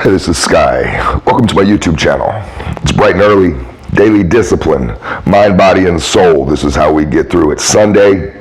Hey, this is Sky. Welcome to my YouTube channel. It's bright and early, daily discipline, mind, body, and soul. This is how we get through it. Sunday,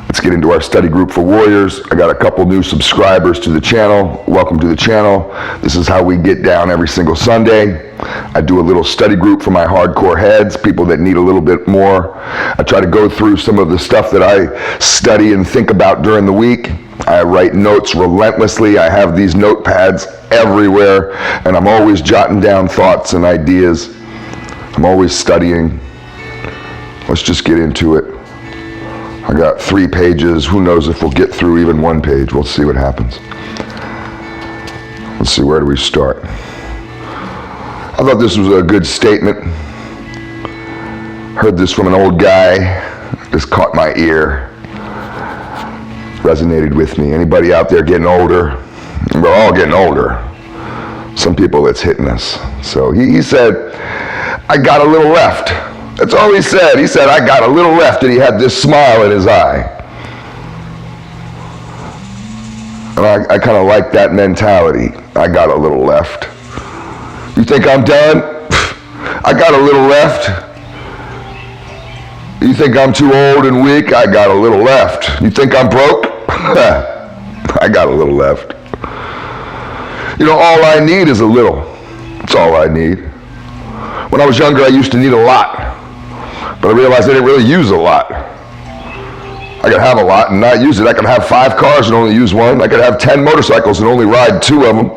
let's get into our study group for warriors. I got a couple new subscribers to the channel. Welcome to the channel. This is how we get down every single Sunday. I do a little study group for my hardcore heads, people that need a little bit more. I try to go through some of the stuff that I study and think about during the week. I write notes relentlessly. I have these notepads everywhere, and I'm always jotting down thoughts and ideas. I'm always studying. Let's just get into it. I got 3 pages. Who knows if we'll get through even 1 page. We'll see what happens. Let's see, where do we start? I thought this was a good statement. Heard this from an old guy. Just caught my ear. Resonated with me. Anybody out there getting older? We're all getting older. Some people, it's hitting us. So he said, I got a little left. That's all he said. He said, I got a little left, and he had this smile in his eye. And I kind of like that mentality. I got a little left. You think I'm done? I got a little left. You think I'm too old and weak? I got a little left. You think I'm broke? I got a little left. You know, all I need is a little. That's all I need. When I was younger, I used to need a lot. But I realized I didn't really use a lot. I could have a lot and not use it. I could have 5 cars and only use 1. I could have 10 motorcycles and only ride 2 of them.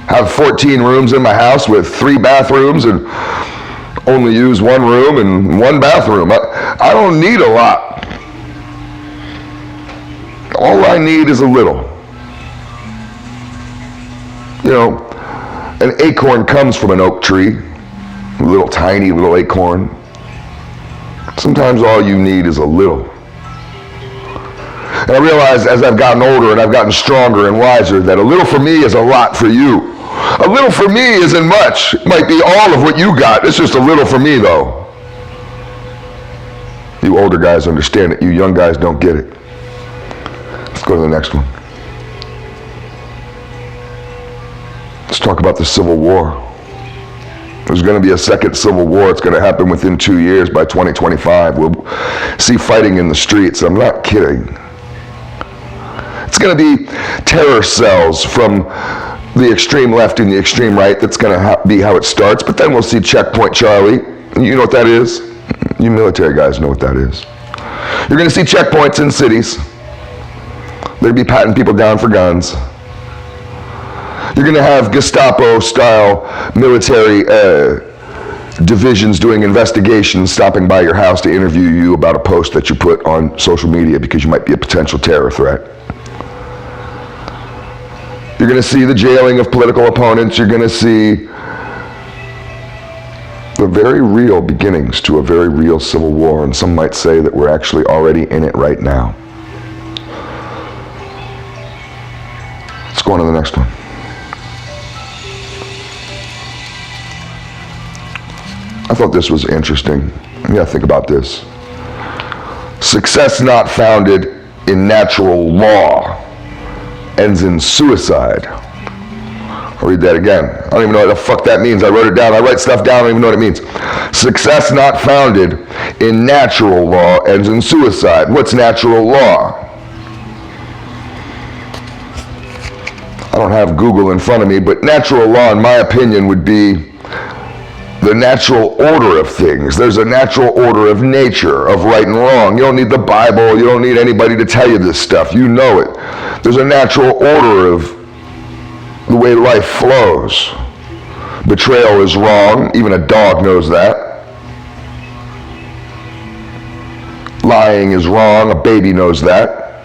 Have 14 rooms in my house with 3 bathrooms and only use 1 room and 1 bathroom. I don't need a lot. All I need is a little. You know, an acorn comes from an oak tree. A little tiny little acorn. Sometimes all you need is a little. And I realize as I've gotten older and I've gotten stronger and wiser that a little for me is a lot for you. A little for me isn't much. It might be all of what you got. It's just a little for me, though. You older guys understand it. You young guys don't get it. Let's go to the next one. Let's talk about the Civil War. There's going to be a second Civil War. It's going to happen within 2 years. By 2025, we'll see fighting in the streets. I'm not kidding. It's going to be terror cells from the extreme left and the extreme right. That's going to be how it starts. But then we'll see Checkpoint Charlie. You know what that is? You military guys know what that is. You're going to see checkpoints in cities. They're going to be patting people down for guns. You're going to have Gestapo-style military divisions doing investigations, stopping by your house to interview you about a post that you put on social media because you might be a potential terror threat. You're going to see the jailing of political opponents. You're going to see the very real beginnings to a very real civil war, and some might say that we're actually already in it right now. Let's go on to the next one. I thought this was interesting. You gotta think about this. Success not founded in natural law ends in suicide. I'll read that again. I don't even know what the fuck that means. I wrote it down. I write stuff down. I don't even know what it means. Success not founded in natural law ends in suicide. What's natural law? I don't have Google in front of me, but natural law, in my opinion, would be the natural order of things. There's a natural order of nature, of right and wrong. You don't need the Bible. You don't need anybody to tell you this stuff. You know it. There's a natural order of the way life flows. Betrayal is wrong. Even a dog knows that. Lying is wrong. A baby knows that.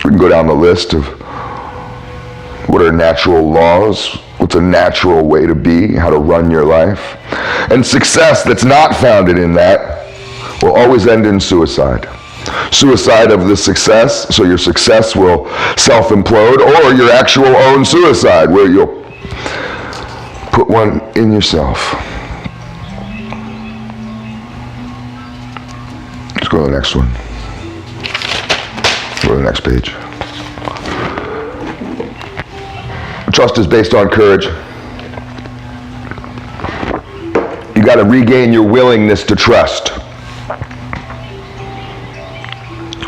We can go down the list of what are natural laws, what's a natural way to be, how to run your life. And success that's not founded in that will always end in suicide. Suicide of the success, so your success will self-implode, or your actual own suicide, where you'll put one in yourself. Let's go to the next one. Go to the next page. Trust is based on courage. You got to regain your willingness to trust.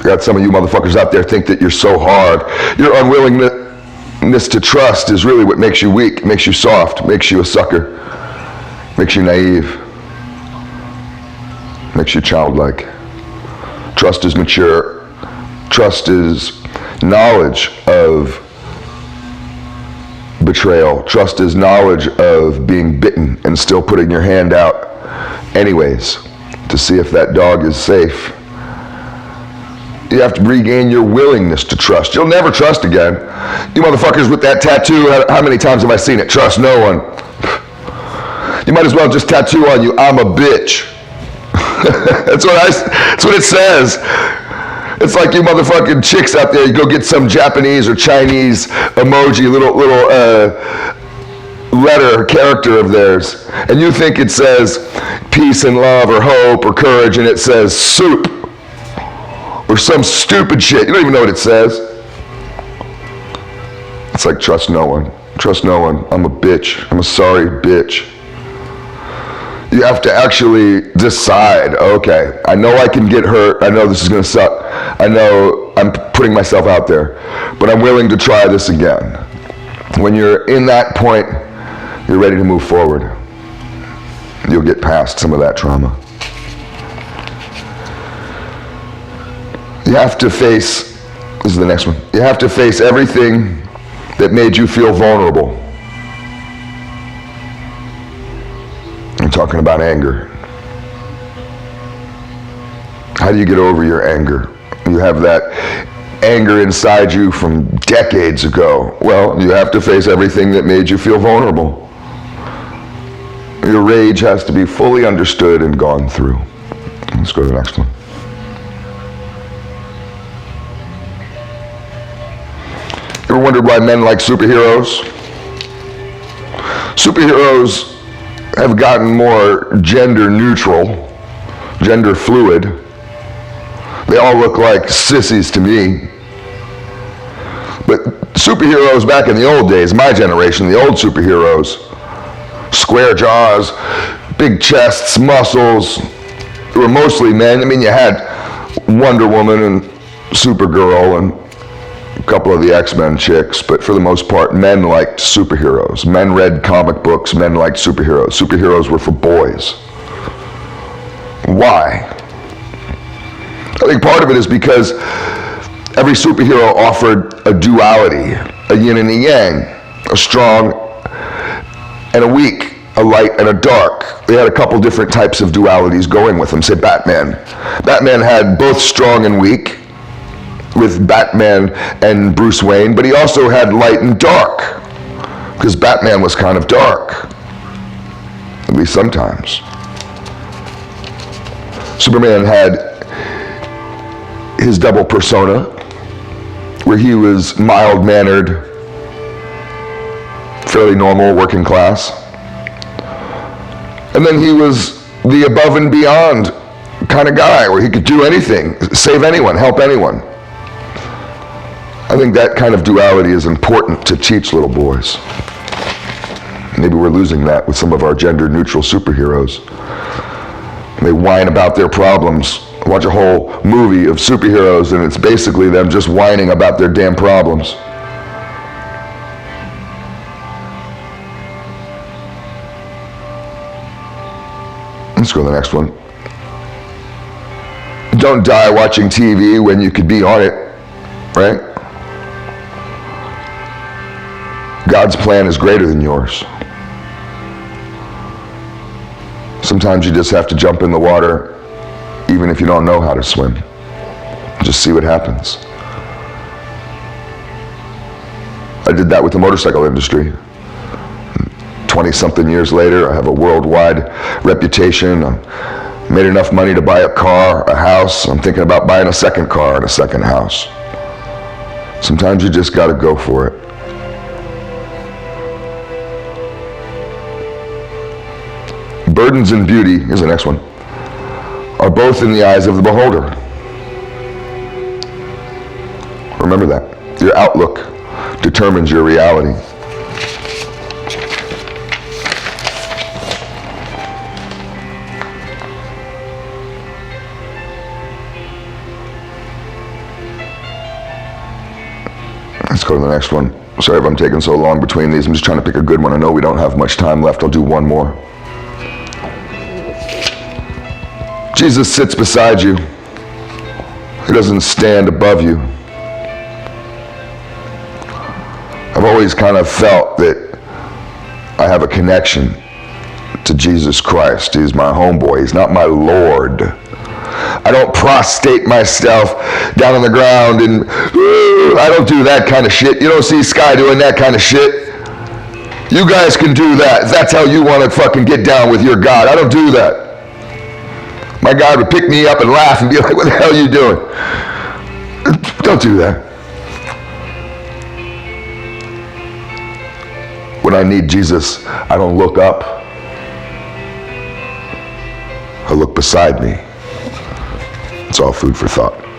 Got some of you motherfuckers out there think that you're so hard. Your unwillingness to trust is really what makes you weak, makes you soft, makes you a sucker, makes you naive, makes you childlike. Trust is mature. Trust is knowledge of betrayal. Trust is knowledge of being bitten and still putting your hand out anyways to see if that dog is safe. You have to regain your willingness to trust. You'll never trust again. You motherfuckers with that tattoo, how many times have I seen it? Trust no one. You might as well just tattoo on you, I'm a bitch. That's what it says. It's like you motherfucking chicks out there, you go get some Japanese or Chinese emoji, little letter or character of theirs, and you think it says peace and love or hope or courage, and it says soup or some stupid shit. You don't even know what it says. It's like trust no one. Trust no one. I'm a bitch. I'm a sorry bitch. You have to actually decide, okay, I know I can get hurt. I know this is going to suck. I know I'm putting myself out there, but I'm willing to try this again. When you're in that point, you're ready to move forward. You'll get past some of that trauma. You have to face, this is the next one, you have to face everything that made you feel vulnerable. I'm talking about anger. How do you get over your anger? You have that anger inside you from decades ago. Well, you have to face everything that made you feel vulnerable. Your rage has to be fully understood and gone through. Let's go to the next one. You ever wondered why men like superheroes? Superheroes have gotten more gender neutral, gender fluid. They all look like sissies to me. But superheroes back in the old days, my generation, the old superheroes, square jaws, big chests, muscles, they were mostly men. I mean, you had Wonder Woman and Supergirl and a couple of the X-Men chicks, but for the most part, men liked superheroes. Men read comic books, men liked superheroes. Superheroes were for boys. Why? I think part of it is because every superhero offered a duality, a yin and a yang, a strong and a weak, a light and a dark. They had a couple different types of dualities going with them. Say Batman. Batman had both strong and weak, with Batman and Bruce Wayne, but he also had light and dark, because Batman was kind of dark, at least sometimes. Superman had his double persona, where he was mild-mannered, fairly normal, working class. And then he was the above and beyond kind of guy, where he could do anything, save anyone, help anyone. I think that kind of duality is important to teach little boys. Maybe we're losing that with some of our gender-neutral superheroes. They whine about their problems. Watch a whole movie of superheroes and it's basically them just whining about their damn problems. Let's go to the next one. Don't die watching TV when you could be on it, right? God's plan is greater than yours. Sometimes you just have to jump in the water, even if you don't know how to swim. Just see what happens. I did that with the motorcycle industry. 20-something years later, I have a worldwide reputation. I made enough money to buy a car, a house. I'm thinking about buying a second car and a second house. Sometimes you just got to go for it. Burdens and beauty, here's the next one, are both in the eyes of the beholder. Remember that. Your outlook determines your reality. Let's go to the next one. Sorry if I'm taking so long between these. I'm just trying to pick a good one. I know we don't have much time left. I'll do one more. Jesus sits beside you. He doesn't stand above you. I've always kind of felt that I have a connection to Jesus Christ. He's my homeboy. He's not my Lord. I don't prostrate myself down on the ground and I don't do that kind of shit. You don't see Sky doing that kind of shit. You guys can do that. If that's how you want to fucking get down with your God. I don't do that. My God would pick me up and laugh and be like, what the hell are you doing? Don't do that. When I need Jesus, I don't look up. I look beside me. It's all food for thought.